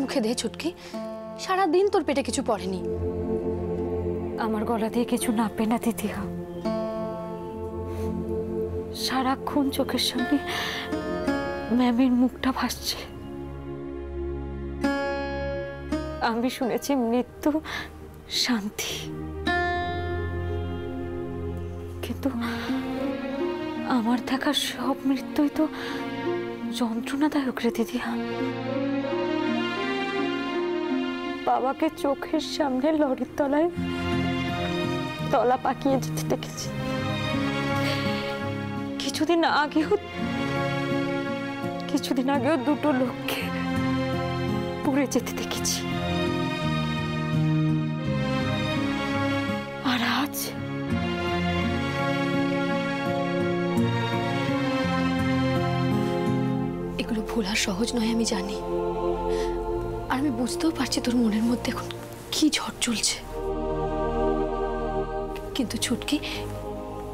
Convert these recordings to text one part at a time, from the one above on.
মুখে দে ছুটকি, সারাদিন তোর পেটে কিছু পড়েনি। আমার গলা দিয়ে কিছু নাপে না দিদিয়া, সারাক্ষণ চোখের সামনে ম্যামের মুখটা ভাসছে। আমি শুনেছি মৃত্যু শান্তি, কিন্তু আমার দেখা সব মৃত্যুই তো যন্ত্রণাদায়ক রে দিদিয়া। বাবাকে চোখের সামনে লরির তলায় তলা পাকিয়ে যেতে দেখেছি। কিছুদিন আগেও দুটো লোককে পুড়ে যেতে দেখেছি। আর আজ এগুলো ভোলা সহজ নয়, আমি জানি। আর আমি বুঝতেও পারছি তোর মনের মধ্যে এখন কি ঝড় চলছে। কিন্তু ছুটকি,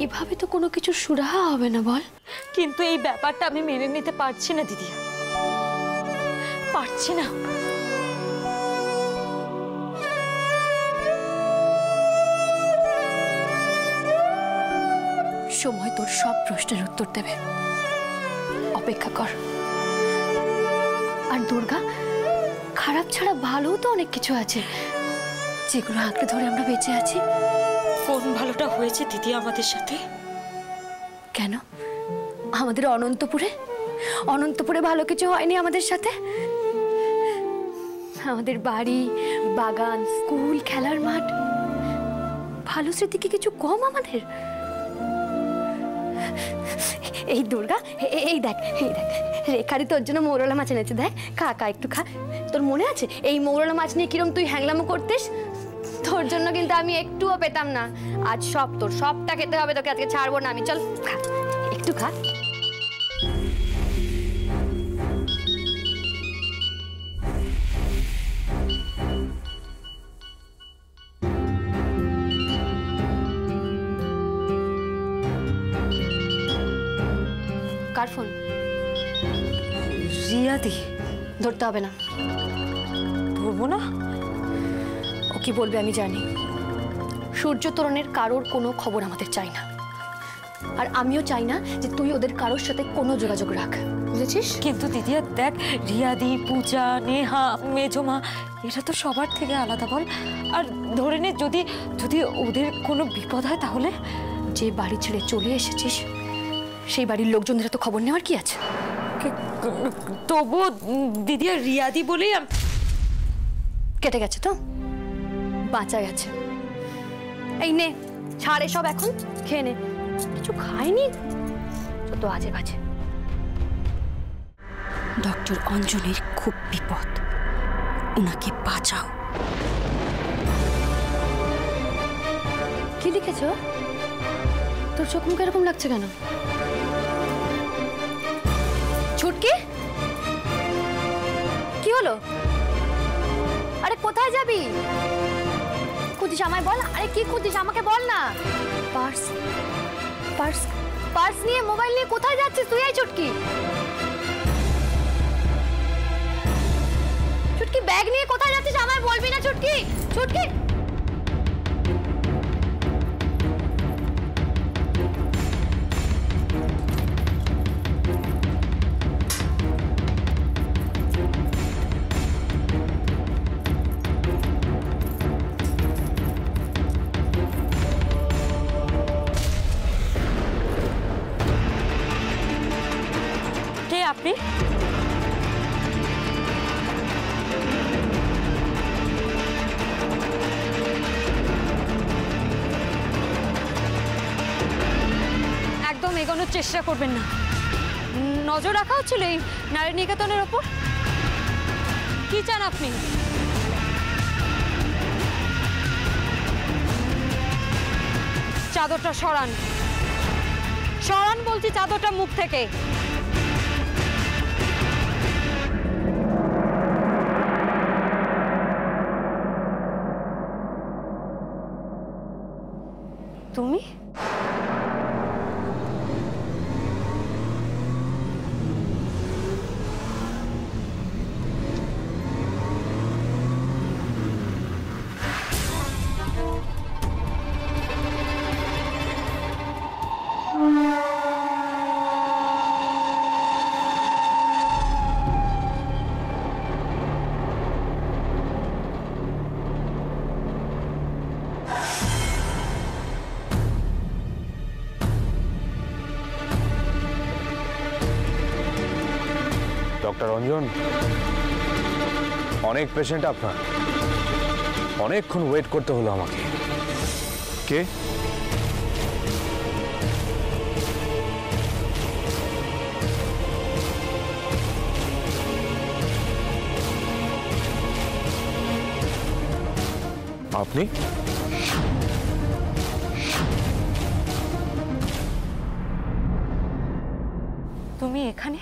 এভাবে তো কোনো কিছু সুরাহা হবে না, বল। কিন্তু এই ব্যাপারটা আমি মেনে নিতে পারছি না দিদিয়া, পারছি না। সময় তোর সব প্রশ্নের উত্তর দেবে, অপেক্ষা কর। আর দুর্গা, খারাপ ছাড়া ভালোও তো অনেক কিছু আছে যেগুলো আঁকড়ে ধরে আমরা বেঁচে আছি। কোন ভালোটা হয়েছে দিদি আমাদের সাথে? কেন আমাদের অনন্তপুরে ভালো কিছু হয়নি আমাদের সাথে? আমাদের বাড়ি, বাগান, স্কুল, খেলার মাঠ, ভালো স্মৃতি কি কিছু কম আমাদের? এই দুর্গা, এই দেখ রেখারি তোর জন্য মৌরলা মাছ এনেছে, দেখ, খা একটু খা। তোর মনে আছে এই মৌরলা মাছ নিয়ে কিরম তুই হ্যাংলামো করতিস? তোর জন্য কিন্তু আমি একটুও পেতাম না। আজ তোর সবটা খেতে হবে, তোকে আজকে ছাড়বো না আমি। চল খা, একটু খা। কার ফোন? রিয়াদি। ধরতে হবে না। ধরবো না? ও কি বলবে আমি জানি। সূর্যতরণের কারোর কোনো খবর আমাদের চাই না, আর আমিও চাই না যে তুই ওদের কারোর সাথে কোনো যোগাযোগ রাখ, বুঝেছিস? কিন্তু দিদিয়া দেখ, রিয়াদি, পূজা, নেহা, মেজমা, এরা তো সবার থেকে আলাদা, বল। আর ধরে নে যদি ওদের কোনো বিপদ হয় তাহলে? যে বাড়ি ছেড়ে চলে এসেছিস সেই বাড়ির লোকজনের তো খবর নেওয়ার কি আছে? তবু দিদিয়া রিয়াদি বলেই কেটে গেছে তো, বাঁচা গেছে। এই নে, ছাড় এসব, এখন খেয়ে নে। কিছু খায়নি তো আজে বাজে। ডক্টর অঞ্জনের খুব বিপদ, ওনাকে বাঁচাও। কি লিখেছ? তোর চোখ মুখ এরকম লাগছে কেন? ছুটকি, কি হলো? আরে কোথায় যাবি? খুঁজিস আমায় বল। আরে কি খুঁজিস আমাকে বল না। পার্স নিয়ে, মোবাইল নিয়ে কোথায় যাচ্ছিস তুই? এই ছুটকি, ব্যাগ নিয়ে কোথায় যাচ্ছিস আমায় বলবি না? ছুটকি, কে আপনি? একদম এগোনোর চেষ্টা করবেন না। নজর রাখা হচ্ছিল এই নারী নিকেতনের ওপর। কি চান আপনি? চাদরটা সরান বলছি, চাদরটা মুখ থেকে। তুমি? ডক্টর রঞ্জন, অনেক পেশেন্ট আপনার, অনেকক্ষণ ওয়েট করতে হলো আমাকে। কে? আপনি? তুমি এখানে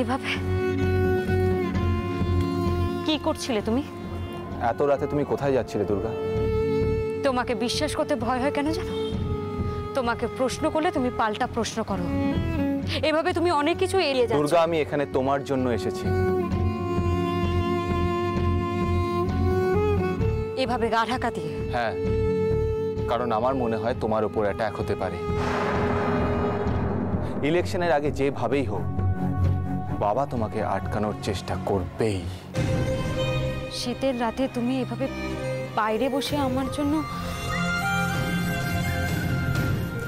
এভাবে কি করছিলে তুমি? এত রাতে তুমি কোথায় যাচ্ছিলে দুর্গা? তোমাকে বিশ্বাস করতে ভয় হয় কেন জানো? তোমাকে প্রশ্ন করলে তুমি পাল্টা প্রশ্ন করো। এভাবে তুমি অনেক কিছু এড়িয়ে যাচ্ছ। দুর্গা, আমি এখানে তোমার জন্য এসেছি। এভাবে গা ঢাকা দিয়ে? হ্যাঁ, কারণ আমার মনে হয় তোমার উপর অ্যাটাক হতে পারে। ইলেকশনের আগে যেভাবেই হোক বাবা তোমাকে আটকানোর চেষ্টা করবেই। শীতের রাতে তুমি এভাবে বাইরে বসে আমার জন্য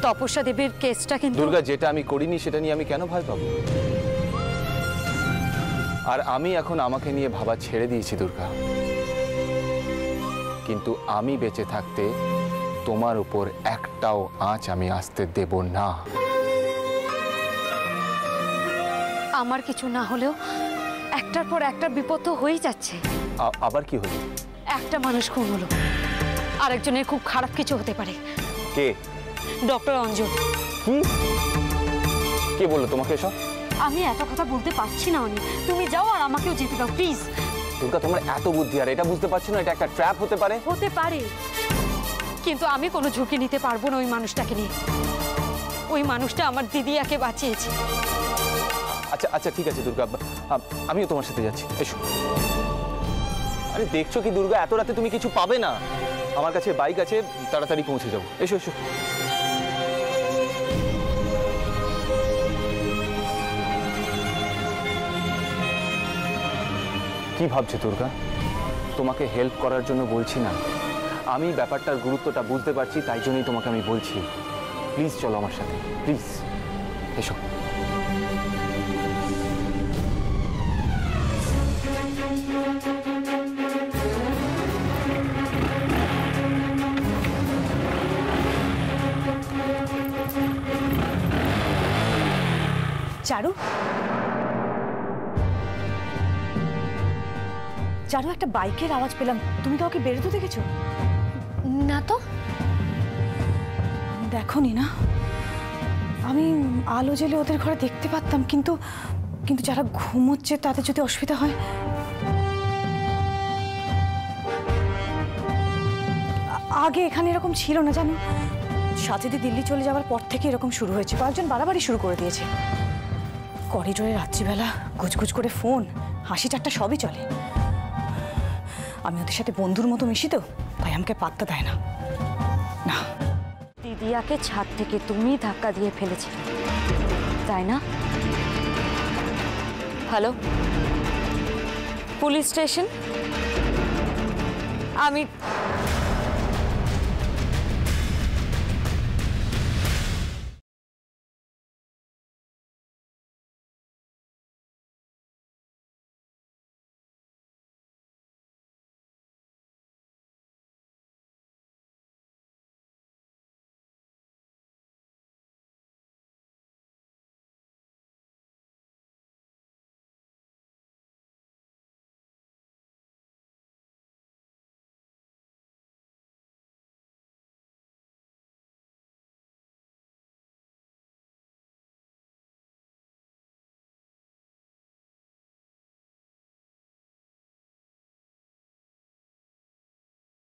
তপস্যা দেবীর কেসটা কিন্তু। দুর্গা, যেটা আমি করিনি সেটা নিয়ে আমি কেন ভয় পাবো? আর আমি এখন আমাকে নিয়ে ভাবা ছেড়ে দিয়েছি দুর্গা। কিন্তু আমি বেঁচে থাকতে তোমার উপর একটাও আঁচ আমি আসতে দেব না। আমার কিছু না হলেও একটার পর একটা বিপদ তো হয়েই যাচ্ছে। আবার কি হলো? একটা মানুষ খুন হলো, আরেকজনের খুব খারাপ কিছু হতে পারে। কে? ডক্টর অঞ্জন। কি? কে বললো তোমাকে এসব? আমি এত কথা বলতে পারছি না অনি, তুমি যাও আর আমাকেও যেতে দাও প্লিজ। দুর্গা, তোমার এত বুদ্ধি আর এটা বুঝতে পারছো না এটা একটা ট্র্যাপ হতে পারে? হতে পারে, কিন্তু আমি কোনো ঝুঁকি নিতে পারবো না ওই মানুষটাকে নিয়ে। ওই মানুষটা আমার দিদিয়াকে বাঁচিয়েছে। আচ্ছা আচ্ছা ঠিক আছে দুর্গা, আমিও তোমার সাথে যাচ্ছি, এসো। আরে দেখছো কি দুর্গা, এত রাতে তুমি কিছু পাবে না। আমার কাছে বাইক আছে, তাড়াতাড়ি পৌঁছে যাবো। এসো এসো। কি ভাবছো দুর্গা? তোমাকে হেল্প করার জন্য বলছি না, আমি ব্যাপারটার গুরুত্বটা বুঝতে পারছি, তাই জন্যই তোমাকে আমি বলছি। প্লিজ চলো আমার সাথে, প্লিজ এসো। চারু, চারু, একটা বাইকের আওয়াজ পেলাম। তুমি কাউকে বেরোতে দেখেছো? না তো। দেখোনি না? আমি আলো জ্বেলে ওদের ঘরে দেখতে পারতাম, কিন্তু কিন্তু যারা ঘুমোচ্ছে তাদের যদি অসুবিধা হয়। আগে এখানে এরকম ছিল না জানো। সাথীদি দিল্লি চলে যাওয়ার পর থেকে এরকম শুরু হয়েছে। কয়েকজন বাড়াবাড়ি শুরু করে দিয়েছে। করিডোরে রাত্রিবেলা গুজগুজ করে ফোন, হাসি ঠাট্টা সবই চলে। আমি ওদের সাথে বন্ধুর মতো মিশি তো, তাই আমাকে পাত্তা দেয় না। না, দিদিয়াকে ছাদ থেকে তুমি ধাক্কা দিয়ে ফেলেছিলে, তাই না? Hello, police station. আমি